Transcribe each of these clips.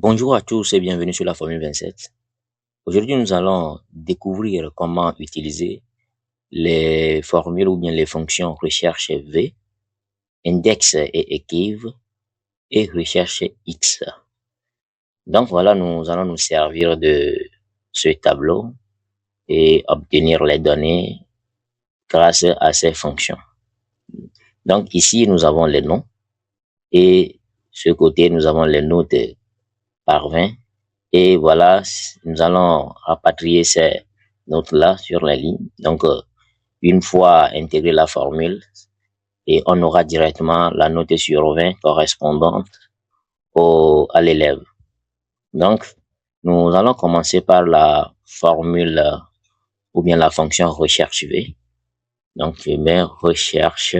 Bonjour à tous et bienvenue sur la Formule 27. Aujourd'hui, nous allons découvrir comment utiliser les formules ou bien les fonctions recherche V, index et équive et recherche X. Donc voilà, nous allons nous servir de ce tableau et obtenir les données grâce à ces fonctions. Donc ici, nous avons les noms et ce côté, nous avons les notes par 20. Et voilà, nous allons rapatrier ces notes-là sur la ligne. Donc, une fois intégré la formule, et on aura directement la note sur 20 correspondante à l'élève. Donc, nous allons commencer par la formule ou bien la fonction recherche V. Donc, je mets recherche,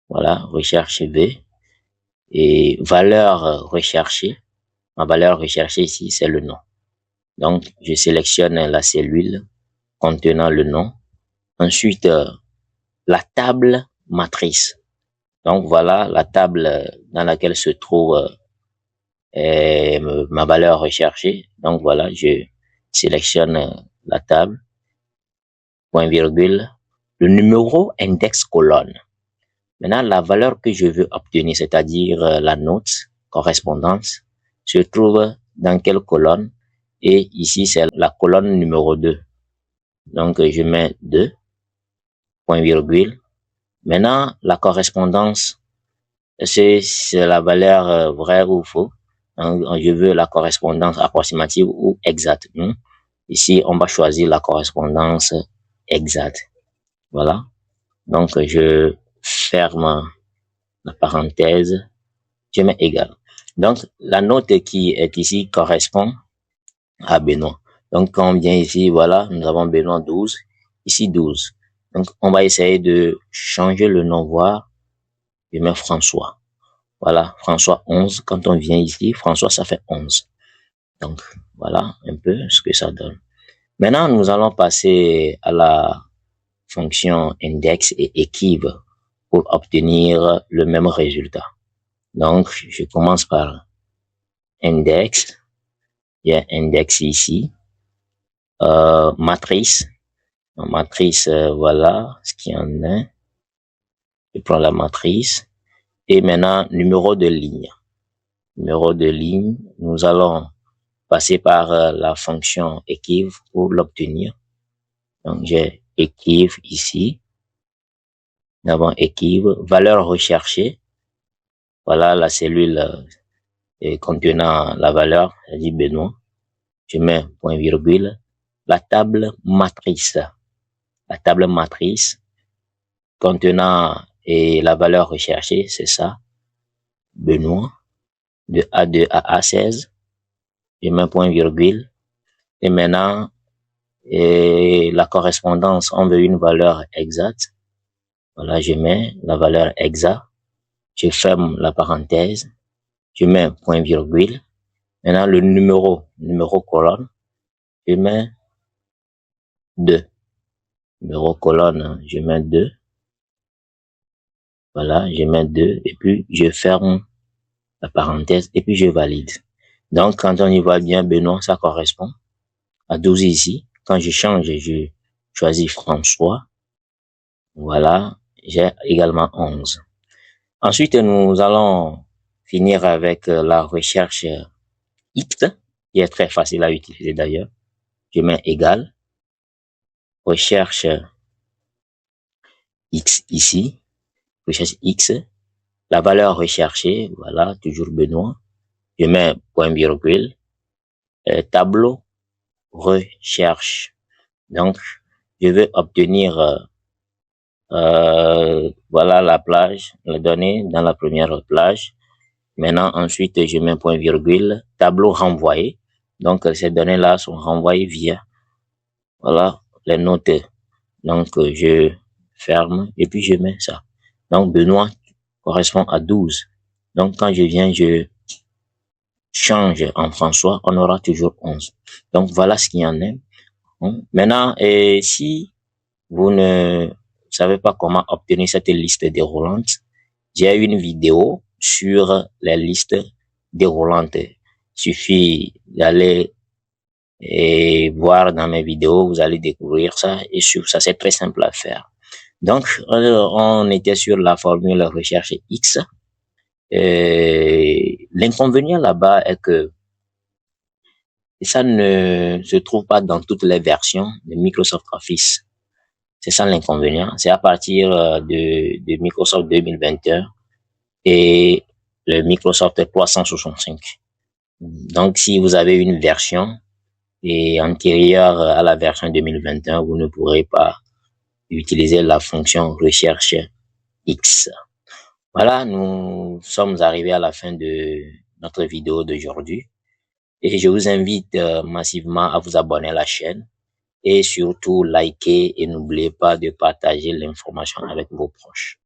voilà, recherche V. Et valeur recherchée. Ma valeur recherchée ici, c'est le nom. Donc, je sélectionne la cellule contenant le nom. Ensuite, la table matrice. Donc, voilà la table dans laquelle se trouve ma valeur recherchée. Donc, voilà, je sélectionne la table, point virgule, le numéro index colonne. Maintenant, la valeur que je veux obtenir, c'est-à-dire la note correspondante, se trouve dans quelle colonne? Et ici, c'est la colonne numéro 2. Donc, je mets 2, point virgule. Maintenant, la correspondance, c'est la valeur vraie ou faux. Donc, je veux la correspondance approximative ou exacte. Ici, on va choisir la correspondance exacte. Voilà. Donc, je ferme la parenthèse. Je mets égal. Donc, la note qui est ici correspond à Benoît. Donc, quand on vient ici, voilà, nous avons Benoît 12, ici 12. Donc, on va essayer de changer le nom, voir, je mets François. Voilà, François 11. Quand on vient ici, François, ça fait 11. Donc, voilà un peu ce que ça donne. Maintenant, nous allons passer à la fonction index et équive pour obtenir le même résultat. Donc, je commence par index. Il y a index ici. Matrice. En matrice, voilà ce qu'il y en a. Je prends la matrice. Et maintenant, numéro de ligne. Numéro de ligne, nous allons passer par la fonction équive pour l'obtenir. Donc, j'ai équive ici. Nous avons équive. Valeur recherchée. Voilà la cellule contenant la valeur, c'est-à-dire Benoît. Je mets point virgule. La table matrice. La table matrice contenant la valeur recherchée, c'est ça. Benoît. De A2 à A16. Je mets point virgule. Et maintenant, la correspondance, on veut une valeur exacte. Voilà, je mets la valeur exacte. Je ferme la parenthèse. Je mets point virgule. Maintenant, le numéro colonne, je mets 2. Numéro colonne, je mets 2. Voilà, je mets 2. Et puis, je ferme la parenthèse et puis je valide. Donc, quand on y voit bien, Benoît, ça correspond à 12 ici. Quand je change, je choisis François. Voilà, j'ai également 11. Ensuite, nous allons finir avec la recherche X, qui est très facile à utiliser d'ailleurs. Je mets égal. Recherche X ici. Recherche X. La valeur recherchée, voilà, toujours Benoît. Je mets point virgule. Tableau recherche. Donc, je veux obtenir voilà la plage, les données dans la première plage. Maintenant, ensuite, je mets point virgule, tableau renvoyé. Donc, ces données-là sont renvoyées via, voilà, les notes. Donc, je ferme et puis je mets ça. Donc, Benoît correspond à 12. Donc, quand je viens, je change en François, on aura toujours 11. Donc, voilà ce qu'il y en a. Maintenant, si vous ne savez pas comment obtenir cette liste déroulante, j'ai une vidéo sur les listes déroulantes. Il suffit d'aller et voir dans mes vidéos, vous allez découvrir ça et sur ça, c'est très simple à faire. Donc, on était sur la formule recherche X. L'inconvénient là-bas est que ça ne se trouve pas dans toutes les versions de Microsoft Office. C'est ça l'inconvénient. C'est à partir de Microsoft 2021 et le Microsoft 365. Donc, si vous avez une version et antérieure à la version 2021, vous ne pourrez pas utiliser la fonction recherche X. Voilà, nous sommes arrivés à la fin de notre vidéo d'aujourd'hui et je vous invite massivement à vous abonner à la chaîne et surtout liker et n'oubliez pas de partager l'information avec vos proches.